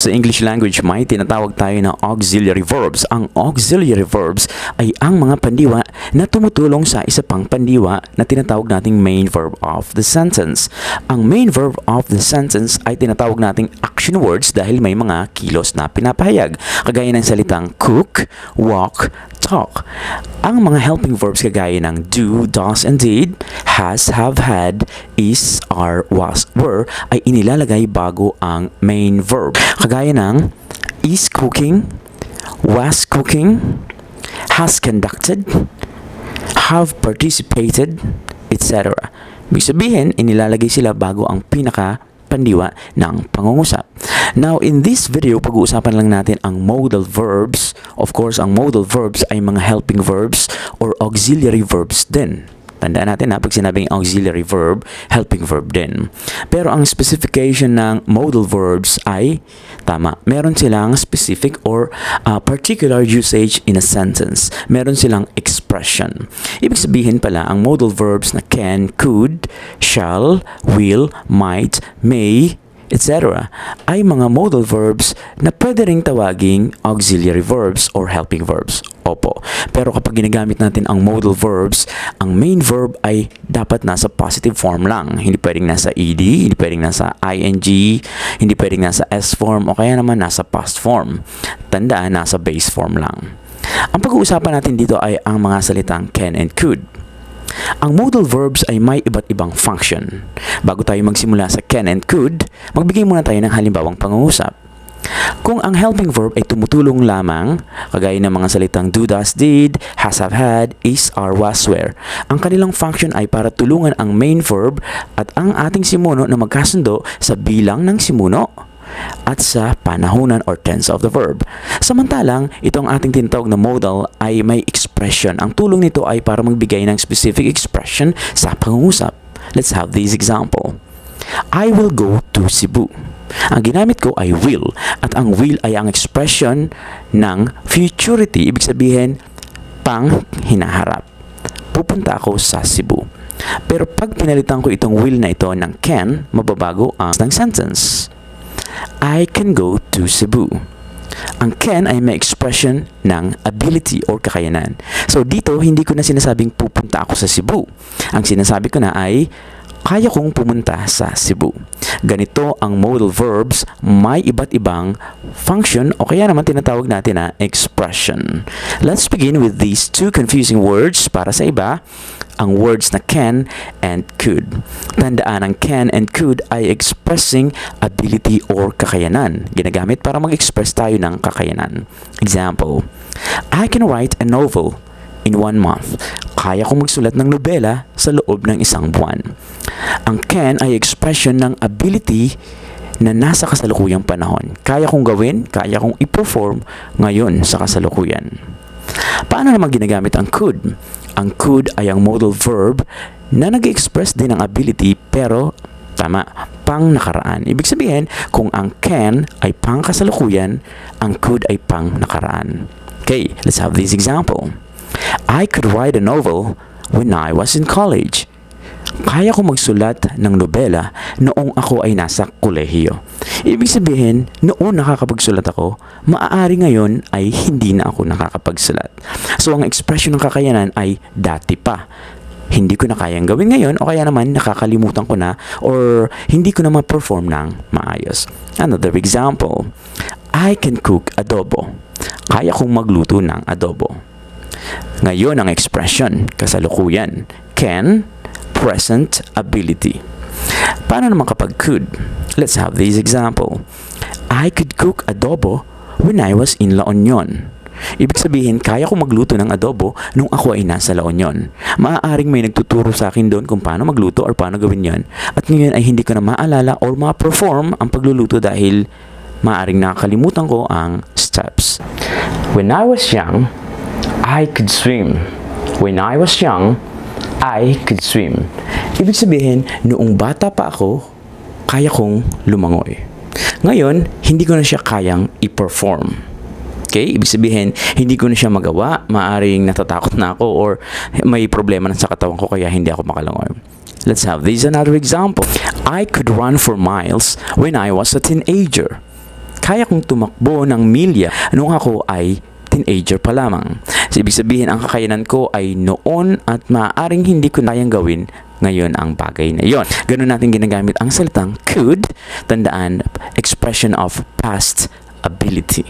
sa English language, may tinatawag tayo na auxiliary verbs. Ang auxiliary verbs ay ang mga pandiwa na tumutulong sa isa pang pandiwa na tinatawag nating main verb of the sentence. Ang main verb of the sentence ay tinatawag nating action words dahil may mga kilos na pinapahayag, kagaya ng salitang cook, walk, talk. Ang mga helping verbs kagaya ng do, does, and did, has, have, had, is, are, was, were ay inilalagay bago ang main verb. Kagaya ng is cooking, was cooking, has conducted, have participated, etc. Ibig sabihin, inilalagay sila bago ang pinaka-pandiwa ng pangungusap. Now, in this video, pag-uusapan lang natin ang modal verbs. Of course, ang modal verbs ay mga helping verbs or auxiliary verbs din. Tandaan natin na pag sinabing auxiliary verb, helping verb din. Pero ang specification ng modal verbs ay tama. Meron silang specific or particular usage in a sentence. Meron silang expression. Ibig sabihin pala, ang modal verbs na can, could, shall, will, might, may, etc. ay mga modal verbs na pwede ring tawaging auxiliary verbs or helping verbs. Opo. Pero kapag ginagamit natin ang modal verbs, ang main verb ay dapat nasa positive form lang. Hindi pwedeng nasa ed, hindi pwedeng nasa ing, hindi pwedeng nasa s form, o kaya naman nasa past form. Tandaan, nasa base form lang. Ang pag-uusapan natin dito ay ang mga salitang can and could. Ang modal verbs ay may iba't ibang function. Bago tayo magsimula sa can and could, magbigay muna tayo ng halimbawang pangungusap. Kung ang helping verb ay tumutulong lamang, kagaya ng mga salitang do, does, did, has, have, had, is, are, was, were, ang kanilang function ay para tulungan ang main verb at ang ating simuno na magkasundo sa bilang ng simuno at sa panahunan or tense of the verb. Samantalang, itong ating tinatawag na modal ay may expression. Ang tulong nito ay para magbigay ng specific expression sa pangungusap. Let's have this example. I will go to Cebu. Ang ginamit ko ay will, at ang will ay ang expression ng futurity. Ibig sabihin, pang hinaharap. Pupunta ako sa Cebu. Pero pag pinalitan ko itong will na ito ng can, mababago ang sentence. I can go to Cebu. Ang can ay may expression ng ability or kakayanan. So dito, hindi ko na sinasabing pupunta ako sa Cebu. Ang sinasabi ko na ay kaya kong pumunta sa Cebu. Ganito ang modal verbs, may iba't ibang function o kaya naman tinatawag natin na expression. Let's begin with these two confusing words para sa iba, ang words na can and could. Tandaan, ang can and could ay expressing ability or kakayanan. Ginagamit para mag-express tayo ng kakayanan. Example, I can write a novel in 1 month. Kaya kong magsulat ng nobela sa loob ng 1 buwan. Ang can ay expression ng ability na nasa kasalukuyang panahon. Kaya kong gawin, kaya kong i-perform ngayon sa kasalukuyan. Paano naman ginagamit ang could? Ang could ay ang modal verb na nag-express din ng ability pero tama, pang nakaraan. Ibig sabihin, kung ang can ay pang kasalukuyan, ang could ay pang nakaraan. Okay, let's have this example. I could write a novel when I was in college. Kaya ko magsulat ng nobela noong ako ay nasa kolehiyo. Ibig sabihin, noon nakakapagsulat ako, maaari ngayon ay hindi na ako nakakapagsulat. So, ang expression ng kakayanan ay dati pa. Hindi ko na kayang gawin ngayon o kaya naman nakakalimutan ko na or hindi ko na ma-perform ng maayos. Another example, I can cook adobo. Kaya kong magluto ng adobo. Ngayon ang expression, kasalukuyan, can, present, ability. Paano naman kapag could? Let's have this example. I could cook adobo when I was in La Union. Ibig sabihin, kaya ko magluto ng adobo nung ako ay nasa La Union. Maaaring may nagtuturo sa akin doon kung paano magluto or paano gawin yon. At ngayon ay hindi ko na maalala or ma-perform ang pagluluto dahil maaaring nakakalimutan ko ang steps. When I was young, I could swim. When I was young, I could swim. Ibig sabihin, noong bata pa ako, kaya kong lumangoy. Ngayon, hindi ko na siya kayang i-perform. Okay? Ibig sabihin, hindi ko na siya magawa. Maaring natatakot na ako or may problema na sa katawan ko kaya hindi ako makalangoy. Let's have this another example. I could run for miles when I was a teenager. kaya kong tumakbo ng milya nung ako ay teenager pa lamang. So, ibig sabihin, ang kakayanan ko ay noon at maaaring hindi ko kayang gawin ngayon ang bagay na yon. Ganun natin ginagamit ang salitang could. Tandaan, expression of past ability.